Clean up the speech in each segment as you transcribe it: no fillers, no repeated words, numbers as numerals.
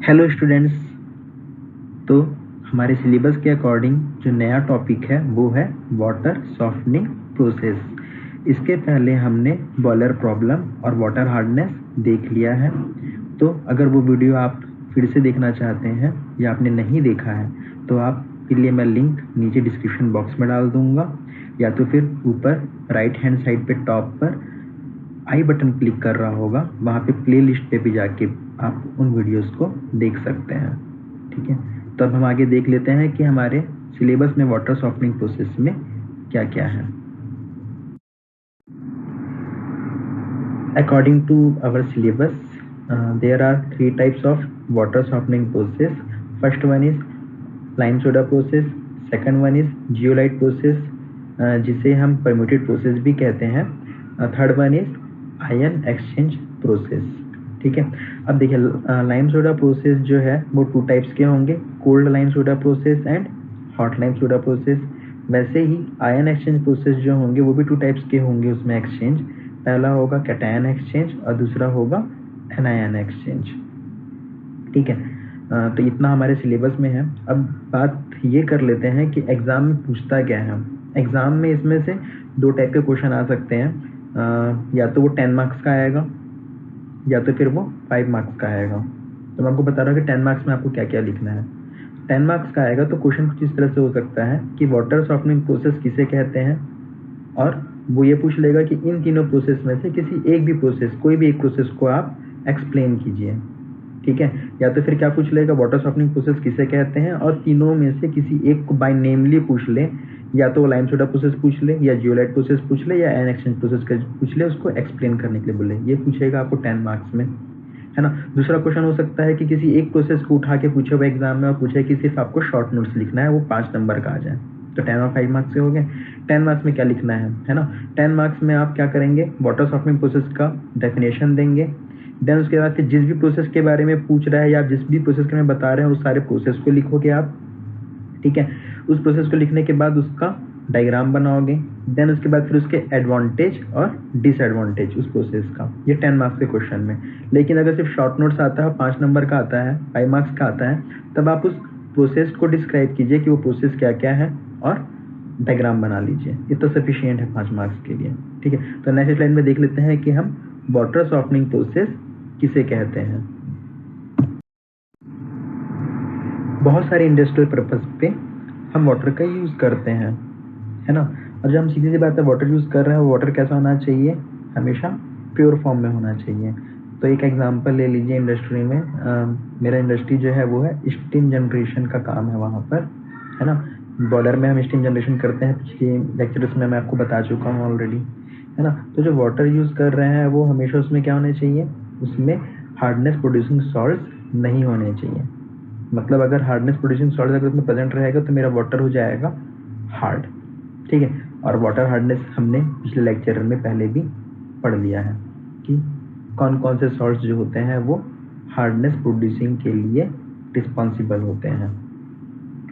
Hello students. तो हमारे syllabus के अकॉर्डिंग जो नया टॉपिक है वो है वाटर सॉफ्टनिंग प्रोसेस। इसके पहले हमने बॉयलर प्रॉब्लम और वाटर हार्डनेस देख लिया है। तो अगर वो वीडियो आप फिर से देखना चाहते हैं या आपने नहीं देखा है तो आपके लिए मैं लिंक नीचे डिस्क्रिप्शन बॉक्स में डाल दूंगा, या तो फिर ऊपर राइट हैंड साइड पे टॉप पर आई बटन क्लिक कर रहा होगा, वहाँ पे प्ले लिस्ट पे भी जाके आप उन वीडियोस को देख सकते हैं। ठीक है, तो अब हम आगे देख लेते हैं कि हमारे सिलेबस में वाटर सॉफ्टनिंग प्रोसेस में क्या क्या है। According to our syllabus, there are three types of water softening process. First one is lime soda process, second one is zeolite process, जिसे हम permuted process भी कहते हैं, third one is ion exchange process. ठीक है, अब देखिए lime soda process जो है वो टू टाइप्स के होंगे, cold lime soda process and hot lime soda process. वैसे ही आयन एक्सचेंज प्रोसेस जो होंगे वो भी टू टाइप्स के होंगे उसमें एक्सचेंज। पहला होगा कैटायन एक्सचेंज और दूसरा होगा एनायन एक्सचेंज। ठीक है, तो इतना हमारे सिलेबस में है। अब बात ये कर लेते हैं कि एग्ज़ाम में पूछता क्या है। एग्ज़ाम में इसमें से दो टाइप के क्वेश्चन आ सकते हैं, या तो वो 10 मार्क्स का आएगा या तो फिर वो 5 मार्क्स का आएगा। तो मैं आपको बता रहा हूँ कि 10 मार्क्स में आपको क्या क्या लिखना है। 10 मार्क्स का आएगा तो क्वेश्चन कुछ इस तरह से हो सकता है कि वाटर सॉफ्टनिंग प्रोसेस किसे कहते हैं, और वो ये पूछ लेगा कि इन तीनों प्रोसेस में से किसी एक भी प्रोसेस, कोई भी एक प्रोसेस को आप एक्सप्लेन कीजिए। ठीक है, या तो फिर क्या पूछ लेगा वाटर सॉफ्टनिंग प्रोसेस किसे कहते हैं, और तीनों में से किसी एक को बाय नेमली पूछ ले, या तो लाइम सोडा प्रोसेस पूछ ले या जियोलाइट प्रोसेस पूछ ले या आयन एक्सचेंज प्रोसेस पूछ ले, उसको एक्सप्लेन करने के लिए बोले। ये पूछेगा आपको 10 मार्क्स में, है ना। दूसरा क्वेश्चन हो सकता है कि किसी एक प्रोसेस को उठा के पूछे हुए एग्जाम में और पूछे कि सिर्फ आपको शॉर्ट नोट्स लिखना है, वो 5 नंबर का आ जाए। तो 10 और 5 मार्क्स से हो गए। 10 मार्क्स में क्या लिखना है ना। 10 मार्क्स में आप क्या करेंगे, वाटर सॉफ्टनिंग प्रोसेस का डेफिनेशन देंगे। देन उसके बाद फिर जिस भी प्रोसेस के बारे में पूछ रहा है या जिस भी प्रोसेस के में बता रहे हैं उस सारे प्रोसेस को लिखोगे आप। ठीक है, उस प्रोसेस को लिखने के बाद उसका डायग्राम बनाओगे। देन उसके बाद फिर उसके एडवांटेज और डिसएडवांटेज उस प्रोसेस का, ये 10 मार्क्स के क्वेश्चन में। लेकिन अगर सिर्फ शॉर्ट नोट्स आता है, 5 नंबर का आता है, 5 मार्क्स का आता है, तब आप उस प्रोसेस को डिस्क्राइब कीजिए कि वो प्रोसेस क्या क्या है और डायग्राम बना लीजिए। ये तो सफिशियंट है 5 मार्क्स के लिए। ठीक है, तो नेक्स्ट स्लाइड में देख लेते हैं कि हम वाटर सॉफ्टनिंग प्रोसेस किसे कहते हैं। बहुत सारे इंडस्ट्रियल पर्पस पे हम वाटर का यूज़ करते हैं, है ना। और जब हम सीधी सी बात है वाटर यूज़ कर रहे हैं, वाटर कैसा होना चाहिए, हमेशा प्योर फॉर्म में होना चाहिए। तो एक एग्जांपल ले लीजिए इंडस्ट्री में, मेरा इंडस्ट्री जो है वो है स्टीम जनरेशन का काम है वहाँ पर, है ना। बॉयलर में हम स्टीम जनरेशन करते हैं, पिछले लेक्चर्स में मैं आपको बता चुका हूँ ऑलरेडी, है ना। तो जो वाटर यूज़ कर रहे हैं वो हमेशा उसमें क्या होने चाहिए, उसमें हार्डनेस प्रोड्यूसिंग सॉल्ट्स नहीं होने चाहिए। मतलब अगर हार्डनेस प्रोड्यूसिंग सॉल्ट अगर उसमें प्रेजेंट रहेगा तो मेरा वाटर हो जाएगा हार्ड। ठीक है, और वाटर हार्डनेस हमने पिछले लेक्चर में पहले भी पढ़ लिया है कि कौन कौन से सॉल्ट्स जो होते हैं वो हार्डनेस प्रोड्यूसिंग के लिए रिस्पॉन्सिबल होते हैं।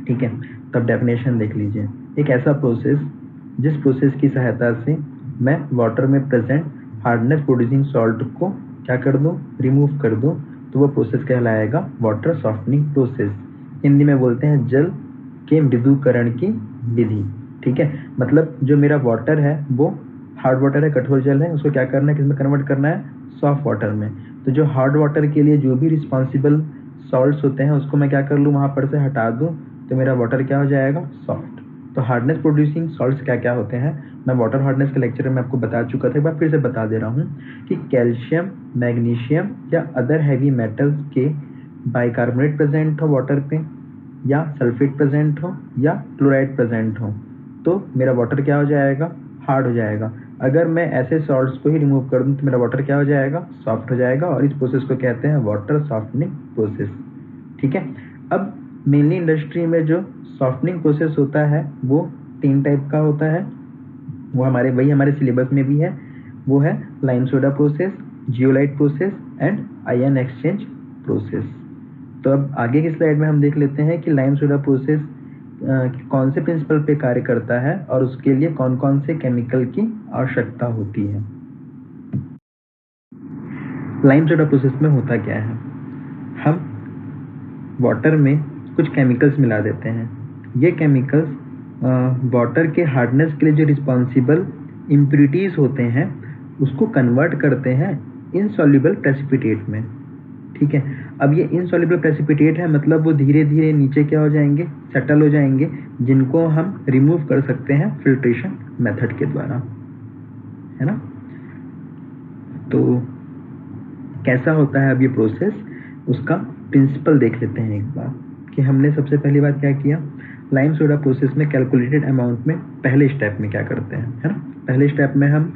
ठीक है, तब डेफिनेशन देख लीजिए। एक ऐसा प्रोसेस जिस प्रोसेस की सहायता से मैं वाटर में प्रेजेंट हार्डनेस प्रोड्यूसिंग सॉल्ट को क्या कर दूं, रिमूव कर दूं, तो वो प्रोसेस कहलाएगा वाटर सॉफ्टनिंग प्रोसेस। हिंदी में बोलते हैं जल के मृदुकरण की विधि। ठीक है, मतलब जो मेरा वाटर है वो हार्ड वाटर है, कठोर जल है, उसको क्या करना है, किसमें कन्वर्ट करना है, सॉफ्ट वाटर में। तो जो हार्ड वाटर के लिए जो भी रिस्पॉन्सिबल सॉल्ट्स होते हैं उसको मैं क्या कर लूँ, वहाँ पर से हटा दूँ, तो मेरा वाटर क्या हो जाएगा, सॉफ्ट। तो हार्डनेस प्रोड्यूसिंग सॉल्ट्स क्या क्या होते हैं, मैं वाटर हार्डनेस के लेक्चर में आपको बता चुका था, एक बार फिर से बता दे रहा हूँ कि कैल्शियम, मैग्नीशियम या अदर हैवी मेटल्स के बाइकार्बोनेट प्रेजेंट हो वाटर पे, या सल्फेट प्रेजेंट हो या क्लोराइड प्रेजेंट हो, तो मेरा वाटर क्या हो जाएगा, हार्ड हो जाएगा। अगर मैं ऐसे सॉल्ट्स को ही रिमूव कर दूं तो मेरा वाटर क्या हो जाएगा, सॉफ्ट हो जाएगा, और इस प्रोसेस को कहते हैं वाटर सॉफ्टनिंग प्रोसेस। ठीक है, अब मेनली इंडस्ट्री में जो सॉफ्टनिंग प्रोसेस होता है वो 3 टाइप का होता है, वो हमारे सिलेबस में भी है। वो है lime soda process, zeolite process and ion exchange process. तो अब आगे की स्लाइड में हम देख लेते हैं कि लाइम सोडा प्रोसेस कौन से प्रिंसिपल पे कार्य करता है और उसके लिए कौन कौन से केमिकल की आवश्यकता होती है। लाइम सोडा प्रोसेस में होता क्या है, हम वाटर में कुछ केमिकल्स मिला देते हैं। ये केमिकल्स वाटर के हार्डनेस के लिए जो रिस्पॉन्सिबल इम्प्यूरिटीज़ होते हैं उसको कन्वर्ट करते हैं इनसॉल्युबल प्रेसिपिटेट में। ठीक है, अब ये इनसॉल्युबल प्रेसिपिटेट है, मतलब वो धीरे धीरे नीचे क्या हो जाएंगे, सेटल हो जाएंगे, जिनको हम रिमूव कर सकते हैं फिल्ट्रेशन मेथड के द्वारा, है ना। तो कैसा होता है अब ये प्रोसेस, उसका प्रिंसिपल देख लेते हैं एक बार कि हमने सबसे पहली बात क्या किया। लाइम सोडा प्रोसेस में कैलकुलेटेड अमाउंट में पहले स्टेप में क्या करते हैं, है ना। पहले स्टेप में हम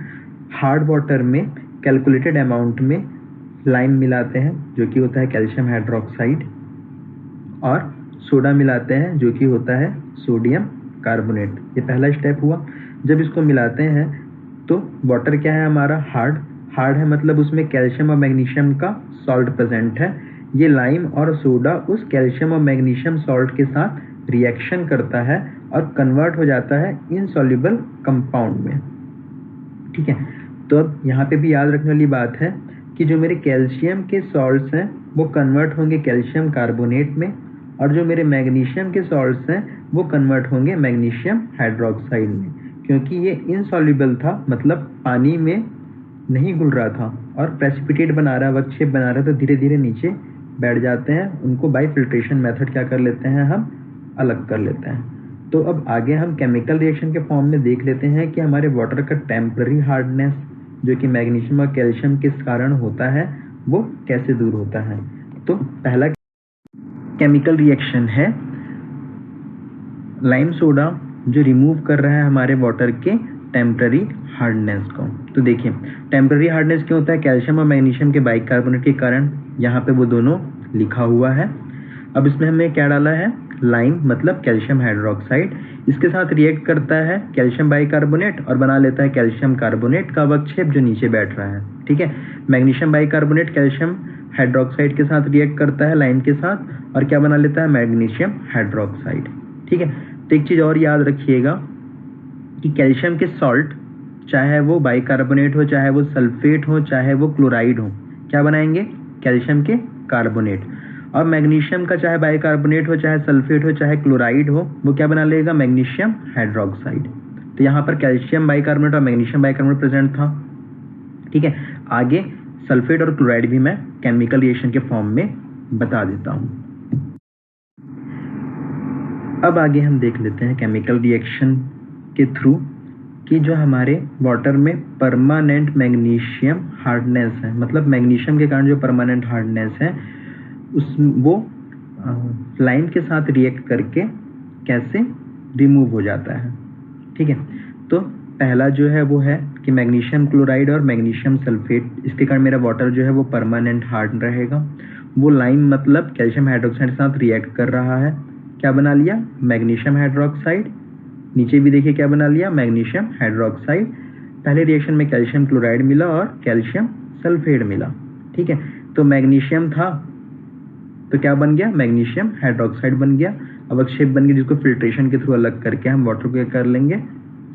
हार्ड वाटर में कैलकुलेटेड अमाउंट में लाइम मिलाते हैं जो कि होता है कैल्शियम हाइड्रोक्साइड, और सोडा मिलाते हैं जो कि होता है सोडियम कार्बोनेट। ये पहला स्टेप हुआ। जब इसको मिलाते हैं तो वाटर क्या है हमारा, हार्ड है, मतलब उसमें कैल्शियम और मैग्नीशियम का सॉल्ट प्रेजेंट है। ये लाइम और सोडा उस कैल्शियम और मैग्नीशियम सॉल्ट के साथ रिएक्शन करता है और कन्वर्ट हो जाता है इनसॉल्युबल कंपाउंड में। ठीक है, तो अब यहाँ पे भी याद रखने वाली बात है कि जो मेरे कैल्शियम के सॉल्ट्स हैं वो कन्वर्ट होंगे कैल्शियम कार्बोनेट में, और जो मेरे मैग्नीशियम के सॉल्ट्स हैं वो कन्वर्ट होंगे मैग्नीशियम हाइड्रोक्साइड में। क्योंकि ये इनसॉल्युबल था, मतलब पानी में नहीं घुल रहा था और प्रेसिपिटेट बना रहा, वक्ष बना रहा, तो धीरे धीरे नीचे बैठ जाते हैं। उनको बाय फिल्ट्रेशन मेथड क्या कर लेते हैं, हम अलग कर लेते हैं। तो अब आगे हम केमिकल रिएक्शन के फॉर्म में देख लेते हैं कि हमारे वाटर का टेम्पररी हार्डनेस जो कि मैग्नीशियम और कैल्शियम के कारण होता है वो कैसे दूर होता है। तो पहला केमिकल रिएक्शन है लाइम सोडा जो रिमूव कर रहा है हमारे वाटर के टेम्पररी हार्डनेस को। तो देखिए टेम्पररी हार्डनेस क्यों होता है, कैल्शियम और मैग्नीशियम के बाइकार्बोनेट के कारण। यहाँ पे वो दोनों लिखा हुआ है। अब इसमें हमने क्या डाला है, लाइम मतलब कैल्शियम हाइड्रोक्साइड, इसके साथ रिएक्ट करता है कैल्शियम बाइकार्बोनेट और बना लेता है कैल्शियम कार्बोनेट का अवक्षेप जो नीचे बैठ रहा है। ठीक है, मैग्नीशियम बाइकार्बोनेट कैल्शियम हाइड्रोक्साइड के साथ रिएक्ट करता है लाइम के साथ और क्या बना लेता है, मैग्नीशियम हाइड्रोक्साइड। ठीक है, तो एक चीज़ और याद रखिएगा कि कैल्शियम के सॉल्ट चाहे वो बाइकार्बोनेट हो, चाहे वो सल्फेट हो, चाहे वो क्लोराइड हो, क्या बनाएंगे, कैल्शियम के कार्बोनेट। और मैग्नीशियम का चाहे बाइकार्बोनेट हो, चाहे सल्फेट हो, चाहे क्लोराइड हो, वो क्या बना लेगा, मैग्नीशियम हाइड्रोक्साइड। तो यहाँ पर कैल्शियम बाइकार्बोनेट और मैग्नीशियम बाइकार्बोनेट प्रेजेंट था। ठीक है, आगे सल्फेट और क्लोराइड भी मैं केमिकल रिएक्शन के फॉर्म में बता देता हूँ। अब आगे हम देख लेते हैं केमिकल रिएक्शन के थ्रू कि जो हमारे वाटर में परमानेंट मैग्नीशियम हार्डनेस है, मतलब मैग्नीशियम के कारण जो परमानेंट हार्डनेस है उस वो लाइम के साथ रिएक्ट करके कैसे रिमूव हो जाता है। ठीक है, तो पहला जो है वो है कि मैग्नीशियम क्लोराइड और मैग्नीशियम सल्फेट, इसके कारण मेरा वाटर जो है वो परमानेंट हार्ड रहेगा। वो लाइम मतलब कैल्शियम हाइड्रोक्साइड के साथ रिएक्ट कर रहा है, क्या बना लिया, मैग्नीशियम हाइड्रोक्साइड। नीचे भी देखिए क्या बना लिया, मैग्नीशियम हाइड्रोक्साइड। पहले रिएक्शन में कैल्शियम क्लोराइड मिला और कैल्शियम सल्फेट मिला। ठीक है, तो मैग्नीशियम था तो क्या बन गया, मैग्नीशियम हाइड्रोक्साइड बन गया, अवक्षेप बन गया, जिसको फिल्ट्रेशन के थ्रू अलग करके हम वाटर को कर लेंगे,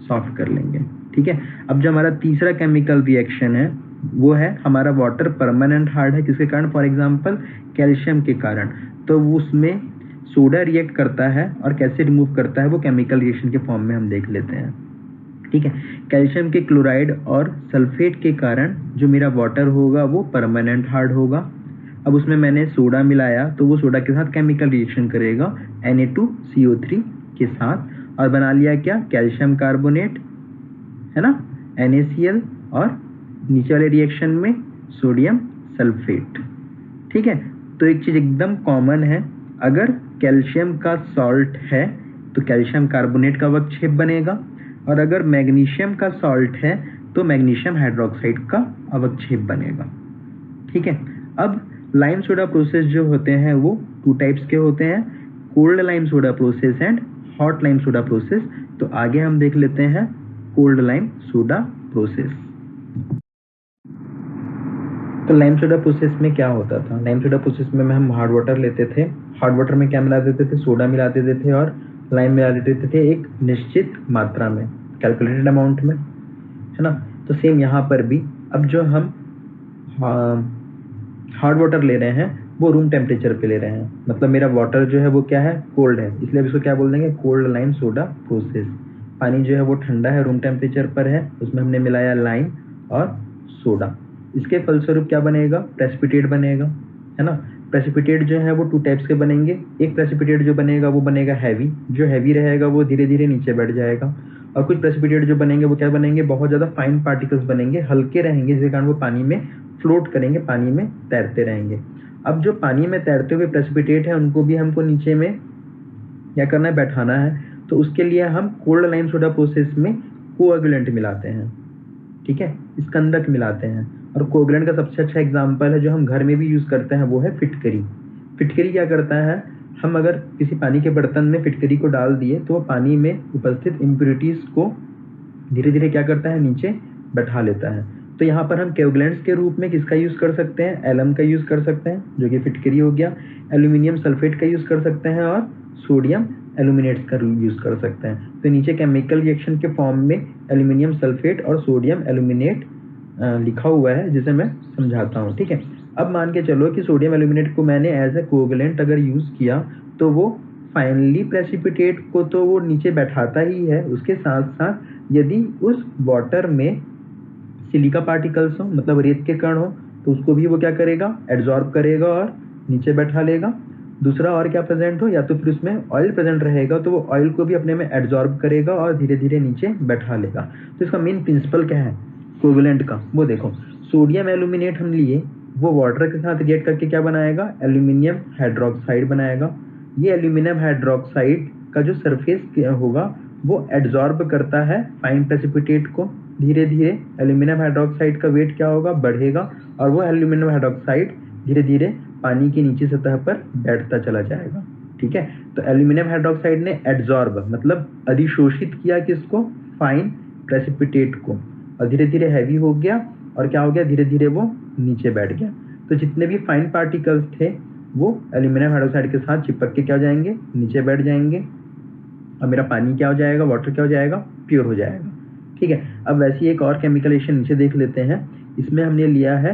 सॉफ्ट कर लेंगे। ठीक है, अब जो हमारा तीसरा केमिकल रिएक्शन है वो है हमारा वाटर परमानेंट हार्ड है, किसके कारण, फॉर एग्जांपल कैल्शियम के कारण। तो उसमें सोडा रिएक्ट करता है और कैसे रिमूव करता है वो केमिकल रिएक्शन के फॉर्म में हम देख लेते हैं। ठीक है, कैल्शियम के क्लोराइड और सल्फेट के कारण जो मेरा वाटर होगा वो परमानेंट हार्ड होगा। अब उसमें मैंने सोडा मिलाया तो वो सोडा के साथ केमिकल रिएक्शन करेगा Na2CO3 के साथ और बना लिया क्या, कैल्शियम कार्बोनेट, है ना, NaCl, और नीचे वाले रिएक्शन में सोडियम सल्फेट। ठीक है, तो एक चीज़ एकदम कॉमन है, अगर कैल्शियम का सॉल्ट है तो कैल्शियम कार्बोनेट का अवक्षेप बनेगा, और अगर मैग्नीशियम का सॉल्ट है तो मैग्नीशियम हाइड्रोक्साइड का अवक्षेप बनेगा। ठीक है, अब लाइम सोडा प्रोसेस जो होते हैं वो टू टाइप्स के होते हैं, cold lime soda process and hot lime soda process. तो आगे हम देख लेते हैं कोल्ड लाइम सोडा प्रोसेस। तो लाइम सोडा प्रोसेस में क्या होता था, लाइम सोडा प्रोसेस में हम हार्ड वाटर लेते थे, हार्ड वाटर में क्या मिला देते थे, सोडा मिला देते थे और लाइम मिला देते थे एक निश्चित मात्रा में, कैलकुलेटेड अमाउंट में, है ना। तो सेम यहाँ पर भी अब जो हम हार्ड वाटर ले रहे हैं वो रूम टेम्परेचर पे ले रहे हैं, मतलब मेरा वाटर जो है वो क्या है, कोल्ड है, इसलिए अब इसको क्या बोल देंगे, कोल्ड लाइम सोडा प्रोसेस। पानी जो है वो ठंडा है, रूम टेम्परेचर पर है, उसमें हमने मिलाया लाइम और सोडा। इसके फलस्वरूप क्या बनेगा, प्रेसिपिटेट बनेगा, है ना। प्रेसिपिटेट जो है वो 2 टाइप्स के बनेंगे। एक प्रेसिपिटेट जो बनेगा वो बनेगा हैवी, जो हैवी रहेगा वो धीरे धीरे नीचे बैठ जाएगा। और कुछ प्रेसिपिटेट जो बनेंगे वो क्या बनेंगे, बहुत ज़्यादा फाइन पार्टिकल्स बनेंगे, हल्के रहेंगे, जिसके कारण वो पानी में फ्लोट करेंगे, पानी में तैरते रहेंगे। अब जो पानी में तैरते हुए प्रेसिपिटेट है उनको भी हमको नीचे में क्या करना है, बैठाना है। तो उसके लिए हम कोल्ड लाइम सोडा प्रोसेस में कोएगुलेंट मिलाते हैं, ठीक है, स्कंदक मिलाते हैं। और कोएगुलेंट का सबसे अच्छा एग्जाम्पल है जो हम घर में भी यूज़ करते हैं, वो है फिटकरी। फिटकरी क्या करता है, हम अगर किसी पानी के बर्तन में फिटकरी को डाल दिए तो वो पानी में उपस्थित इम्प्योरिटीज़ को धीरे धीरे क्या करता है, नीचे बैठा लेता है। तो यहाँ पर हम कोएगुलेंट्स के रूप में किसका यूज़ कर सकते हैं, एलम का यूज़ कर सकते हैं, जो कि फिटकरी हो गया। एल्यूमिनियम सल्फेट का यूज़ कर सकते हैं और सोडियम एल्यूमिनेट्स का यूज़ कर सकते हैं। तो नीचे केमिकल रिएक्शन के फॉर्म में एल्यूमिनियम सल्फेट और सोडियम एल्यूमिनेट लिखा हुआ है, जिसे मैं समझाता हूँ, ठीक है। अब मान के चलो कि सोडियम एल्यूमिनेट को मैंने एज ए कोएगुलेंट अगर यूज़ किया तो वो फाइनली प्रेसिपिटेट को तो वो नीचे बैठाता ही है, उसके साथ साथ यदि उस वाटर में सिलिका पार्टिकल्स हो, मतलब रेत के कण हो, तो उसको भी वो क्या करेगा, एब्जॉर्ब करेगा और नीचे बैठा लेगा। दूसरा और क्या प्रेजेंट हो, या तो फिर उसमें ऑयल प्रेजेंट रहेगा तो वो ऑयल को भी अपने में एब्जॉर्ब करेगा और धीरे धीरे नीचे बैठा लेगा। तो इसका मेन प्रिंसिपल क्या है कोएगुलेंट का, वो देखो। सोडियम एल्यूमिनेट हम लिए, वो वाटर के साथ रिएक्ट करके क्या बनाएगा, एल्यूमिनियम हाइड्रोक्साइड बनाएगा। ये एल्यूमिनियम हाइड्रोक्साइड का जो सरफेस होगा वो एब्जॉर्ब करता है फाइन प्रेसिपिटेट को। धीरे धीरे एल्यूमिनियम हाइड्रोक्साइड का वेट क्या होगा, बढ़ेगा, और वो एल्यूमिनियम हाइड्रोक्साइड धीरे धीरे पानी की नीचे सतह पर बैठता चला जाएगा, ठीक है। तो एल्यूमिनियम हाइड्रोक्साइड ने एब्जॉर्ब मतलब अधिशोषित किया किसको, फाइन प्रेसिपिटेट को, और धीरे धीरे हैवी हो गया, और क्या हो गया, धीरे धीरे वो नीचे बैठ गया। तो जितने भी फाइन पार्टिकल्स थे वो एल्यूमिनियम हाइड्रोक्साइड के साथ चिपक के क्या हो जाएंगे, नीचे बैठ जाएंगे, और मेरा पानी क्या हो जाएगा, वाटर क्या हो जाएगा, प्योर हो जाएगा, ठीक है। अब वैसी एक और केमिकल रिएक्शन नीचे देख लेते हैं। इसमें हमने लिया है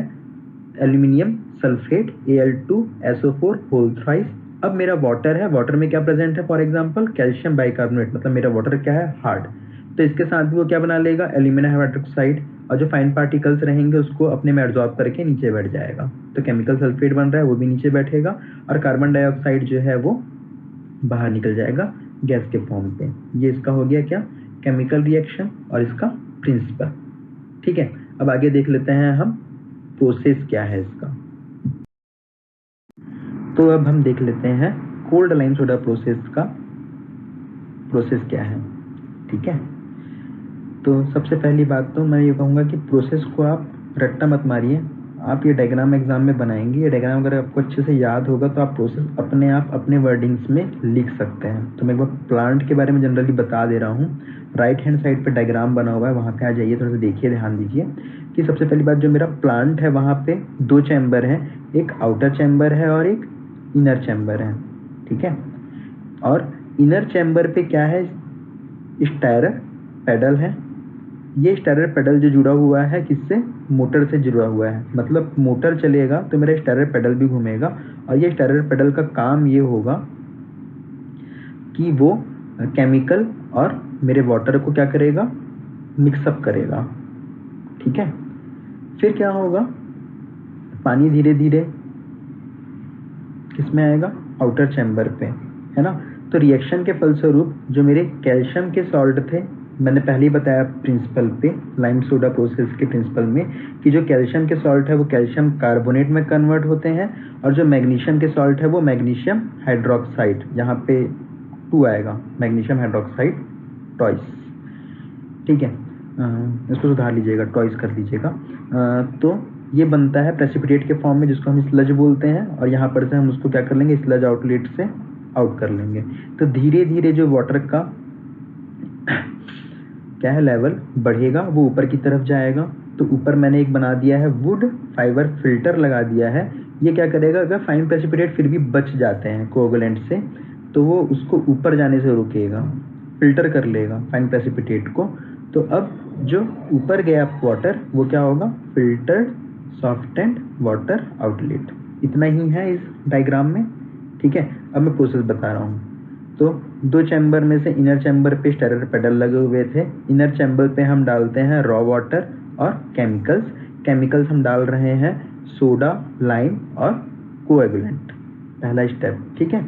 aluminium sulphate Al2SO4 whole thrice. अब मेरा वाटर है, वाटर में क्या प्रेजेंट है, फॉर एग्जांपल कैल्शियम बाइकार्बोनेट, मतलब मेरा वाटर क्या है, हार्ड। तो इसके साथ भी वो क्या बना लेगा, एल्यूमिनियम हाइड्रोक्साइड, और जो फाइन पार्टिकल्स रहेंगे उसको अपने में एब्जॉर्ब करके नीचे बैठ जाएगा। तो केमिकल सल्फेट बन रहा है, वो भी नीचे बैठेगा, और कार्बन डाइऑक्साइड जो है वो बाहर निकल जाएगा गैस के फॉर्म पे। ये इसका हो गया क्या, केमिकल रिएक्शन और इसका प्रिंसिपल, ठीक है। अब आगे देख लेते हैं हम प्रोसेस क्या है इसका। तो अब हम देख लेते हैं कोल्ड लाइम सोडा प्रोसेस का प्रोसेस क्या है, ठीक है। तो सबसे पहली बात तो मैं ये कहूँगा कि प्रोसेस को आप रट्टा मत मारिए, आप ये डायग्राम एग्जाम में बनाएंगे। ये डायग्राम अगर आपको अच्छे से याद होगा तो आप प्रोसेस अपने आप अपने वर्डिंग्स में लिख सकते हैं। तो मैं एक बार प्लांट के बारे में जनरली बता दे रहा हूँ। राइट हैंड साइड पे डायग्राम बना हुआ है, वहाँ पे आ जाइए, थोड़ा सा देखिए, ध्यान दीजिए कि सबसे पहली बात जो मेरा प्लांट है वहाँ पे 2 चैम्बर हैं, एक आउटर चैम्बर है और एक इनर चैम्बर है, ठीक है। और इनर चैम्बर पे क्या है, स्टायरर पेडल है। ये स्टायरर पेडल जो जुड़ा हुआ है किससे, मोटर से जुड़ा हुआ है, मतलब मोटर चलेगा तो मेरा स्टायरर पेडल भी घूमेगा। और ये स्टायरर पेडल का काम ये होगा कि वो केमिकल और मेरे वाटर को क्या करेगा, मिक्सअप करेगा, ठीक है। फिर क्या होगा, पानी धीरे धीरे किस में आएगा, आउटर चैम्बर पे, है ना। तो रिएक्शन के फलस्वरूप जो मेरे कैल्शियम के सॉल्ट थे, मैंने पहले ही बताया प्रिंसिपल पे, लाइम सोडा प्रोसेस के प्रिंसिपल में, कि जो कैल्शियम के सॉल्ट है वो कैल्शियम कार्बोनेट में कन्वर्ट होते हैं, और जो मैग्नीशियम के सॉल्ट है वो मैग्नीशियम हाइड्रोक्साइड, यहाँ पे 2 आएगा, मैग्नीशियम हाइड्रोक्साइड टॉइस, ठीक है। इसको सुधार लीजिएगा, टॉइस कर लीजिएगा। तो ये बनता है प्रेसिपिटेट के फॉर्म में, जिसको हम स्लज बोलते हैं, और यहाँ पर से हम उसको क्या कर लेंगे, स्लज आउटलेट से आउट कर लेंगे। तो धीरे धीरे जो वाटर का क्या है, लेवल बढ़ेगा, वो ऊपर की तरफ जाएगा। तो ऊपर मैंने एक बना दिया है वुड फाइबर फिल्टर लगा दिया है। ये क्या करेगा, अगर फाइन प्रेसिपिटेट फिर भी बच जाते हैं कोएगुलेंट से, तो वो उसको ऊपर जाने से रोकेगा, फिल्टर कर लेगा फाइन प्रेसिपिटेट को। तो अब जो ऊपर गया वाटर वो क्या होगा, फिल्टर्ड सॉफ्टेंड वाटर आउटलेट, इतना ही है इस डायग्राम में, ठीक है। अब मैं प्रोसेस बता रहा हूँ। तो 2 चैम्बर में से इनर चैम्बर पे स्टेरर पेडल लगे हुए थे। इनर चैम्बर पे हम डालते हैं रॉ वाटर और केमिकल्स हम डाल रहे हैं सोडा, लाइम और कोएगुलेंट, पहला स्टेप, ठीक है।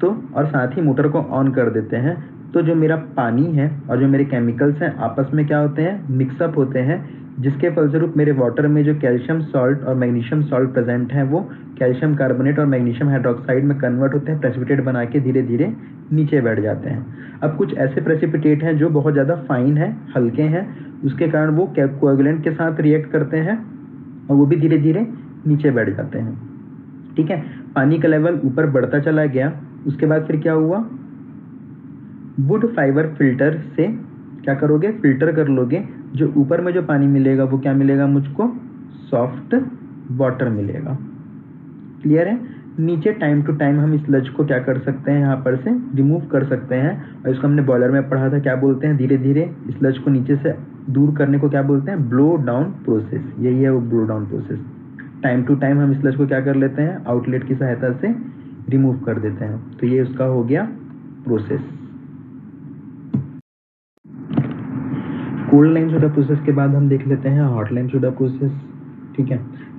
तो और साथ ही मोटर को ऑन कर देते हैं। तो जो मेरा पानी है और जो मेरे केमिकल्स हैं आपस में क्या होते हैं, मिक्सअप होते हैं, जिसके फलस्वरूप मेरे वाटर में जो कैल्शियम सॉल्ट और मैग्नीशियम सॉल्ट प्रेजेंट है वो कैल्शियम कार्बोनेट और मैग्नीशियम हाइड्रोक्साइड में कन्वर्ट होते हैं, प्रेसिपिटेट बना के धीरे धीरे नीचे बैठ जाते हैं। अब कुछ ऐसे प्रेसिपिटेट हैं जो बहुत ज़्यादा फाइन है, हल्के हैं, उसके कारण वो कोएगुलेंट के साथ रिएक्ट करते हैं और वो भी धीरे धीरे नीचे बैठ जाते हैं, ठीक है। पानी का लेवल ऊपर बढ़ता चला गया। उसके बाद फिर क्या हुआ, वुड फाइबर फिल्टर से क्या करोगे, फिल्टर कर लोगे। जो ऊपर में जो पानी मिलेगा वो क्या मिलेगा मुझको, सॉफ्ट वाटर मिलेगा। क्लियर है। नीचे टाइम टू टाइम हम इस स्लज को क्या कर सकते हैं, यहाँ पर से रिमूव कर सकते हैं। और इसको हमने बॉयलर में पढ़ा था, क्या बोलते हैं, धीरे धीरे स्लज को नीचे से दूर करने को क्या बोलते हैं, ब्लो डाउन प्रोसेस। यही है वो blow down process. Time to time हम स्लज को क्या कर लेते हैं, आउटलेट की सहायता से रिमूव कर देते हैं। तो ये उसका हो गया process. Cold lime soda process के बाद हम देख लेते हैं हॉट लाइम सोडा प्रोसेस, ठीक है।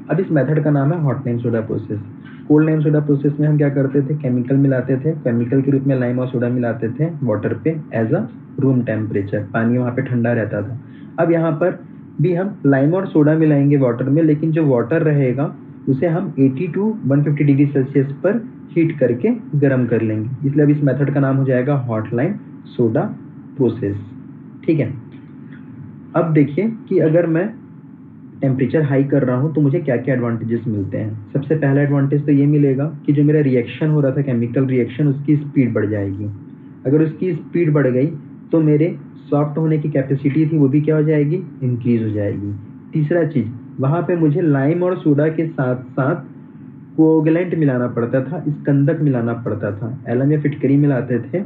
अब इस मेथड का नाम है hot lime soda process. Cold lime soda process में हम क्या करते थे, केमिकल मिलाते थे, केमिकल के रूप में लाइम और सोडा मिलाते थे वाटर पे एज अ रूम टेम्परेचर, पानी वहाँ पे ठंडा रहता था। अब यहाँ पर भी हम लाइम और सोडा मिलाएंगे वाटर में, लेकिन जो वाटर रहेगा उसे हम 80 to 150 डिग्री सेल्सियस पर हीट करके गर्म कर लेंगे। इसलिए अब इस मेथड का नाम हो जाएगा हॉट लाइम सोडा प्रोसेस, ठीक है। अब देखिए कि अगर मैं टेम्परेचर हाई कर रहा हूँ तो मुझे क्या क्या एडवांटेजेस मिलते हैं। सबसे पहला एडवांटेज तो ये मिलेगा कि जो मेरा रिएक्शन हो रहा था, केमिकल रिएक्शन, उसकी स्पीड बढ़ जाएगी। अगर उसकी स्पीड बढ़ गई तो मेरे सॉफ्ट होने की कैपेसिटी थी वो भी क्या हो जाएगी, इंक्रीज हो जाएगी। तीसरा चीज़, वहाँ पे मुझे लाइम और सोडा के साथ साथ कोएगुलेंट मिलाना पड़ता था, स्कंदक मिलाना पड़ता था, एलम या फिटकरी मिलाते थे,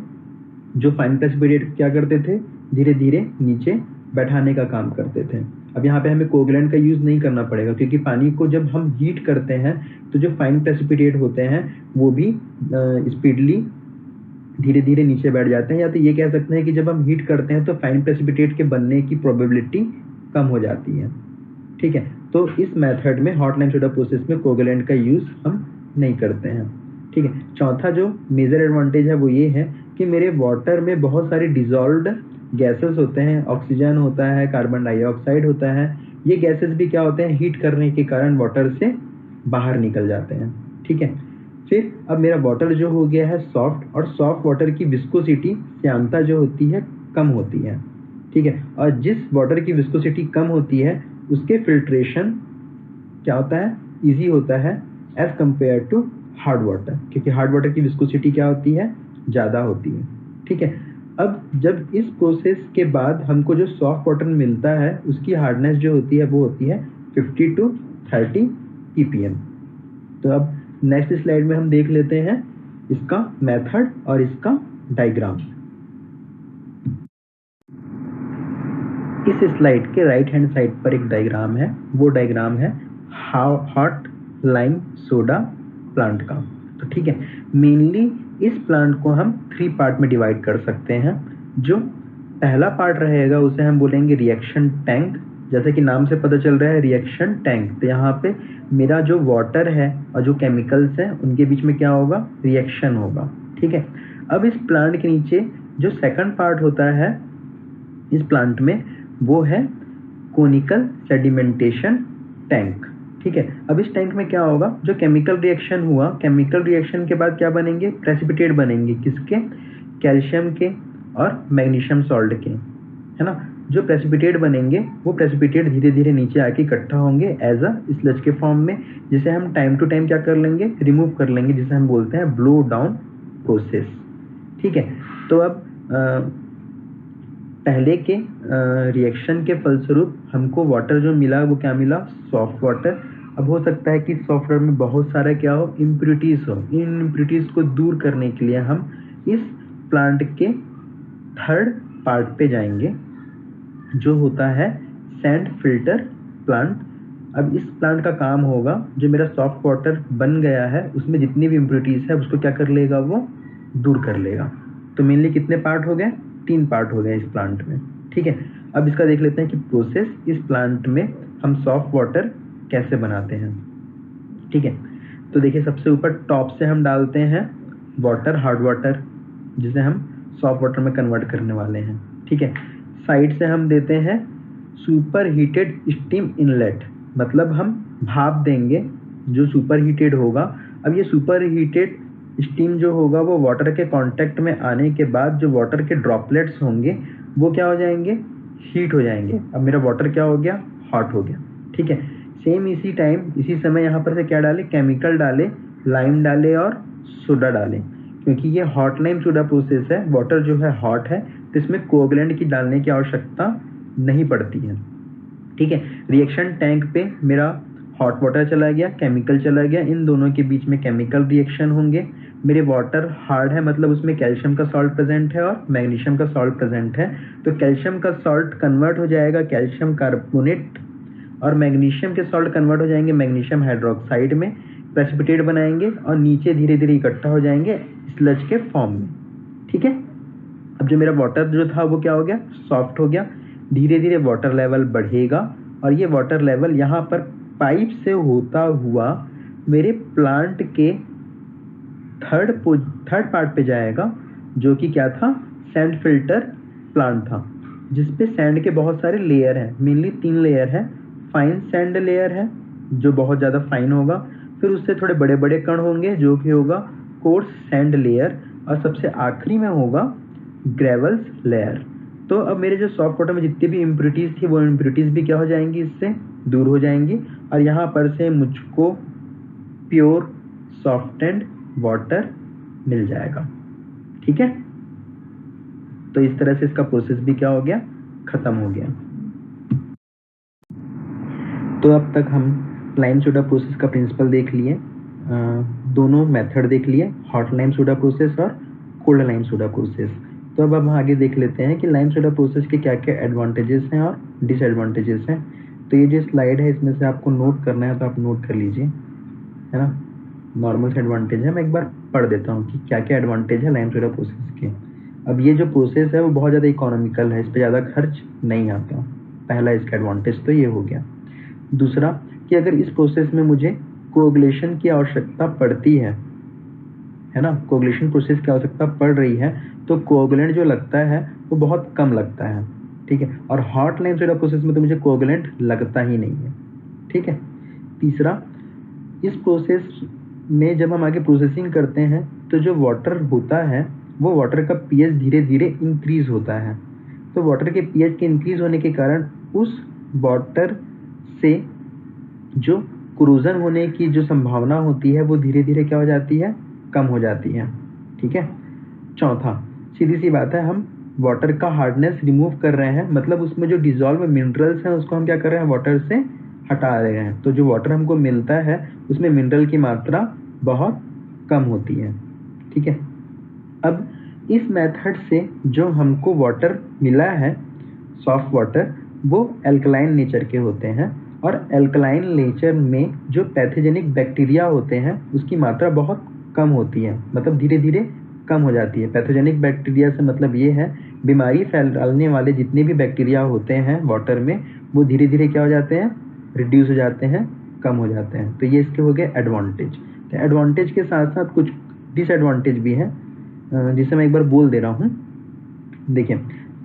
जो फाइन प्रेसिपिटेट क्या करते थे, धीरे धीरे नीचे बैठाने का काम करते थे। अब यहाँ पे हमें कोएगुलेंट का यूज़ नहीं करना पड़ेगा, क्योंकि पानी को जब हम हीट करते हैं तो जो फाइन प्रेसिपिटेट होते हैं वो भी स्पीडली धीरे धीरे नीचे बैठ जाते हैं। या तो ये कह सकते हैं कि जब हम हीट करते हैं तो फाइन प्रेसिपिटेट के बनने की प्रोबेबिलिटी कम हो जाती है, ठीक है। तो इस मेथड में हॉट लाइम सोडा प्रोसेस में कोएगुलेंट का यूज़ हम नहीं करते हैं, ठीक है। चौथा जो मेजर एडवांटेज है वो ये है कि मेरे वाटर में बहुत सारे डिजॉल्व्ड गैसेस होते हैं, ऑक्सीजन होता है, कार्बन डाइऑक्साइड होता है। ये गैसेस भी क्या होते हैं, हीट करने के कारण वाटर से बाहर निकल जाते हैं, ठीक है। फिर अब मेरा वाटर जो हो गया है सॉफ्ट, और सॉफ्ट वाटर की विस्कोसिटी, श्यानता जो होती है, कम होती है, ठीक है। और जिस वाटर की विस्कोसिटी कम होती है उसके फिल्ट्रेशन क्या होता है, ईजी होता है as compare to hard water, क्योंकि हार्ड वाटर की विस्कोसिटी क्या होती है, ज़्यादा होती है, ठीक है। अब जब इस प्रोसेस के बाद हमको जो सॉफ्ट वाटर मिलता है उसकी हार्डनेस जो होती है वो होती है 50 to 30 ppm। तो अब नेक्स्ट स्लाइड में हम देख लेते हैं इसका मेथड और इसका डायग्राम। इस स्लाइड के राइट हैंड साइड पर एक डायग्राम है, वो डायग्राम है हॉट लाइम सोडा प्लांट का। तो ठीक है, मेनली इस प्लांट को हम 3 पार्ट में डिवाइड कर सकते हैं। जो पहला पार्ट रहेगा उसे हम बोलेंगे रिएक्शन टैंक। जैसे कि नाम से पता चल रहा है रिएक्शन टैंक, तो यहाँ पे मेरा जो वाटर है और जो केमिकल्स हैं उनके बीच में क्या होगा, रिएक्शन होगा, ठीक है। अब इस प्लांट के नीचे जो सेकंड पार्ट होता है इस प्लांट में वो है कोनिकल सेडिमेंटेशन टैंक, ठीक है। अब इस टैंक में क्या होगा, जो केमिकल रिएक्शन हुआ, केमिकल रिएक्शन के बाद क्या बनेंगे, प्रेसिपिटेट बनेंगे, किसके, कैल्शियम के और मैग्नीशियम सॉल्ट के, है ना। जो प्रेसिपिटेट बनेंगे वो प्रेसिपिटेट धीरे धीरे नीचे आके इकट्ठा होंगे एज अ स्लज के फॉर्म में, जिसे हम टाइम टू टाइम क्या कर लेंगे, रिमूव कर लेंगे, जिसे हम बोलते हैं ब्लो डाउन प्रोसेस, ठीक है। तो अब पहले के रिएक्शन के फलस्वरूप हमको वाटर जो मिला वो क्या मिला, सॉफ्ट वाटर। अब हो सकता है कि सॉफ्ट वाटर में बहुत सारा क्या हो, इम्प्योरिटीज़ हो। इन इम्प्योरिटीज़ को दूर करने के लिए हम इस प्लांट के थर्ड पार्ट पे जाएंगे, जो होता है सैंड फिल्टर प्लांट। अब इस प्लांट का काम होगा, जो मेरा सॉफ्ट वाटर बन गया है उसमें जितनी भी इम्प्योरिटीज़ है उसको क्या कर लेगा, वो दूर कर लेगा। तो मेनली कितने पार्ट हो गए, 3 पार्ट हो गए इस प्लांट में, ठीक है। अब इसका देख लेते हैं कि प्रोसेस इस प्लांट में हम सॉफ्ट वाटर कैसे बनाते हैं, ठीक है। तो देखिए सबसे ऊपर टॉप से हम डालते हैं वाटर, हार्ड वाटर, जिसे हम सॉफ्ट वाटर में कन्वर्ट करने वाले हैं, ठीक है। साइड से हम देते हैं सुपर हीटेड स्टीम इनलेट, मतलब हम भाप देंगे जो सुपर हीटेड होगा। अब ये सुपर हीटेड स्टीम जो होगा वो वाटर के कांटेक्ट में आने के बाद जो वाटर के ड्रॉपलेट्स होंगे वो क्या हो जाएंगे, हीट हो जाएंगे। अब मेरा वाटर क्या हो गया, हॉट हो गया, ठीक है। सेम इसी टाइम इसी समय यहाँ पर से क्या डाले, केमिकल डाले, लाइम डाले और सोडा डाले, क्योंकि ये हॉट लाइम सोडा प्रोसेस है, वाटर जो है हॉट है, तो इसमें कोएगुलेंट की डालने की आवश्यकता नहीं पड़ती है, ठीक है। रिएक्शन टैंक पे मेरा हॉट वाटर चला गया, केमिकल चला गया, इन दोनों के बीच में केमिकल रिएक्शन होंगे। मेरे वाटर हार्ड है, मतलब उसमें कैल्शियम का सॉल्ट प्रेजेंट है और मैग्नीशियम का सॉल्ट प्रेजेंट है, तो कैल्शियम का सॉल्ट कन्वर्ट हो जाएगा कैल्शियम कार्बोनेट और मैग्नीशियम के सॉल्ट कन्वर्ट हो जाएंगे मैग्नीशियम हाइड्रोक्साइड में, प्रेसिपिटेट बनाएंगे और नीचे धीरे धीरे इकट्ठा हो जाएंगे स्लज के फॉर्म में, ठीक है। अब जो मेरा वाटर जो था वो क्या हो गया, सॉफ्ट हो गया। धीरे धीरे वाटर लेवल बढ़ेगा और ये वाटर लेवल यहाँ पर पाइप से होता हुआ मेरे प्लांट के थर्ड पार्ट पे जाएगा, जो कि क्या था, सैंड फिल्टर प्लांट था, जिसपे सैंड के बहुत सारे लेयर हैं, मेनली 3 लेयर है। फाइन सैंड लेयर है जो बहुत ज़्यादा फाइन होगा, फिर उससे थोड़े बड़े बड़े कण होंगे जो कि होगा कोर्स सैंड लेयर, और सबसे आखिरी में होगा ग्रेवल्स लेयर। तो अब मेरे जो सॉफ्ट वाटर में जितनी भी इम्प्योरिटीज़ थी वो इम्प्योरिटीज़ भी क्या हो जाएंगी, इससे दूर हो जाएंगी, और यहाँ पर से मुझको प्योर सॉफ्टेंड वाटर मिल जाएगा, ठीक है। तो इस तरह से इसका प्रोसेस भी क्या हो गया, खत्म हो गया। तो अब तक हम लाइम सोडा प्रोसेस का प्रिंसिपल देख लिए, दोनों मेथड देख लिए, हॉट लाइम सोडा प्रोसेस और कोल्ड लाइम सोडा प्रोसेस। तो अब हम आगे देख लेते हैं कि लाइम सोडा प्रोसेस के क्या क्या एडवांटेजेस हैं और डिसएडवांटेजेस हैं। तो ये जो स्लाइड है इसमें से आपको नोट करना है तो आप नोट कर लीजिए, है ना। नॉर्मल से एडवांटेज है, मैं एक बार पढ़ देता हूँ कि क्या क्या एडवांटेज है लाइम सोडा प्रोसेस के। अब ये जो प्रोसेस है वो बहुत ज़्यादा इकोनॉमिकल है, इस पर ज़्यादा खर्च नहीं आता, पहला इसका एडवांटेज तो ये हो गया। दूसरा कि अगर इस प्रोसेस में मुझे कोगुलेशन की आवश्यकता पड़ती है ना, कोगुलेशन प्रोसेस की आवश्यकता पड़ रही है, तो कोगुलेंट जो लगता है वो बहुत कम लगता है, ठीक है। और हॉट लाइम सोडा प्रोसेस में तो मुझे कोगुलेंट लगता ही नहीं है, ठीक है। तीसरा, इस प्रोसेस में जब हम आगे प्रोसेसिंग करते हैं तो जो वाटर होता है वो वाटर का पीएच धीरे धीरे इंक्रीज होता है, तो वाटर के पीएच के इंक्रीज होने के कारण उस वाटर से जो क्रूजन होने की जो संभावना होती है वो धीरे धीरे क्या हो जाती है, कम हो जाती है, ठीक है। चौथा, सीधी सी बात है, हम वाटर का हार्डनेस रिमूव कर रहे हैं, मतलब उसमें जो डिजॉल्व मिनरल्स हैं उसको हम क्या कर रहे हैं, वाटर से हटा रहे हैं। तो जो वाटर हमको मिलता है उसमें मिनरल की मात्रा बहुत कम होती है, ठीक है। अब इस मेथड से जो हमको वाटर मिला है सॉफ्ट वाटर, वो एल्कलाइन नेचर के होते हैं, और एल्कलाइन नेचर में जो पैथोजेनिक बैक्टीरिया होते हैं उसकी मात्रा बहुत कम होती है, मतलब धीरे धीरे कम हो जाती है। पैथोजेनिक बैक्टीरिया से मतलब ये है, बीमारी फैलाने वाले जितने भी बैक्टीरिया होते हैं वाटर में वो धीरे धीरे क्या हो जाते हैं, रिड्यूस हो जाते हैं, कम हो जाते हैं। तो ये इसके हो गए एडवांटेज। तो एडवांटेज के साथ साथ कुछ डिसएडवांटेज भी हैं, जिसे मैं एक बार बोल दे रहा हूँ। देखिए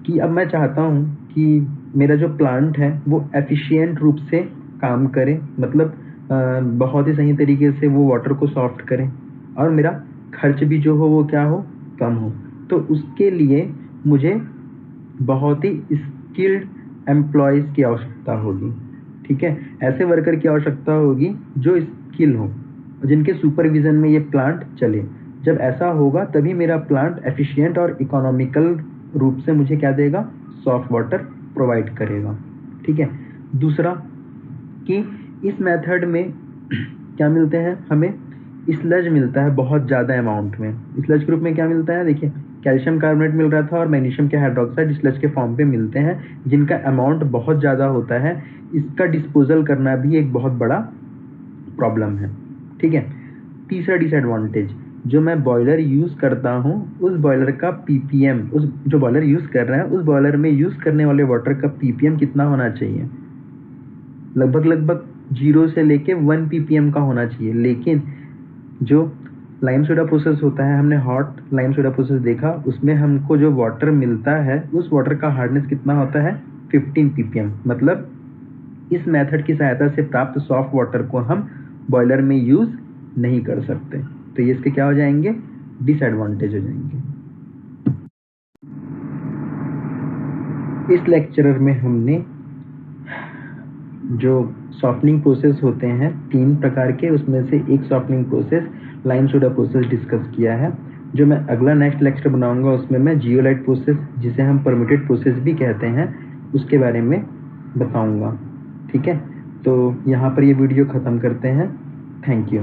कि अब मैं चाहता हूँ कि मेरा जो प्लांट है वो एफिशिएंट रूप से काम करे, मतलब बहुत ही सही तरीके से वो वाटर को सॉफ्ट करे, और मेरा खर्च भी जो हो वो क्या हो, कम हो। तो उसके लिए मुझे बहुत ही स्किल्ड एम्प्लॉयज़ की आवश्यकता होगी, ठीक है। ऐसे वर्कर की आवश्यकता होगी जो स्किल हो, जिनके सुपरविज़न में ये प्लांट चले। जब ऐसा होगा तभी मेरा प्लांट एफिशिएंट और इकोनॉमिकल रूप से मुझे क्या देगा, सॉफ्ट वाटर प्रोवाइड करेगा, ठीक है। दूसरा कि इस मेथड में क्या मिलते हैं, हमें स्लज मिलता है बहुत ज़्यादा अमाउंट में। स्लज के रूप में क्या मिलता है, देखिए कैल्शियम कार्बोनेट मिल रहा था और मैग्नीशियम के हाइड्रोक्साइड स्लज के फॉर्म पे मिलते हैं, जिनका अमाउंट बहुत ज़्यादा होता है। इसका डिस्पोजल करना भी एक बहुत बड़ा प्रॉब्लम है, ठीक है। तीसरा डिसएडवांटेज, जो मैं बॉयलर यूज़ करता हूँ उस बॉयलर का पीपीएम, उस जो बॉयलर यूज़ कर रहे हैं उस बॉयलर में यूज़ करने वाले वाटर का पीपीएम कितना होना चाहिए? लगभग 0 से लेके 1 ppm का होना चाहिए। लेकिन जो लाइम सोडा प्रोसेस होता है, हमने हॉट लाइम सोडा प्रोसेस देखा, उसमें हमको जो वाटर मिलता है उस वाटर का हार्डनेस कितना होता है? 15 ppm। मतलब इस मेथड की सहायता से प्राप्त सॉफ्ट वाटर को हम बॉयलर में यूज़ नहीं कर सकते। तो ये इसके क्या हो जाएंगे? डिसएडवांटेज हो जाएंगे। इस लेक्चर में हमने जो सॉफ्टनिंग प्रोसेस होते हैं 3 प्रकार के, उसमें से एक softening process lime soda process discuss किया है। जो मैं अगला नेक्स्ट लेक्चर बनाऊंगा उसमें मैं जियोलाइट प्रोसेस, जिसे हम परमिटेड प्रोसेस भी कहते हैं, उसके बारे में बताऊंगा, ठीक है। तो यहाँ पर ये वीडियो ख़त्म करते हैं। Thank you.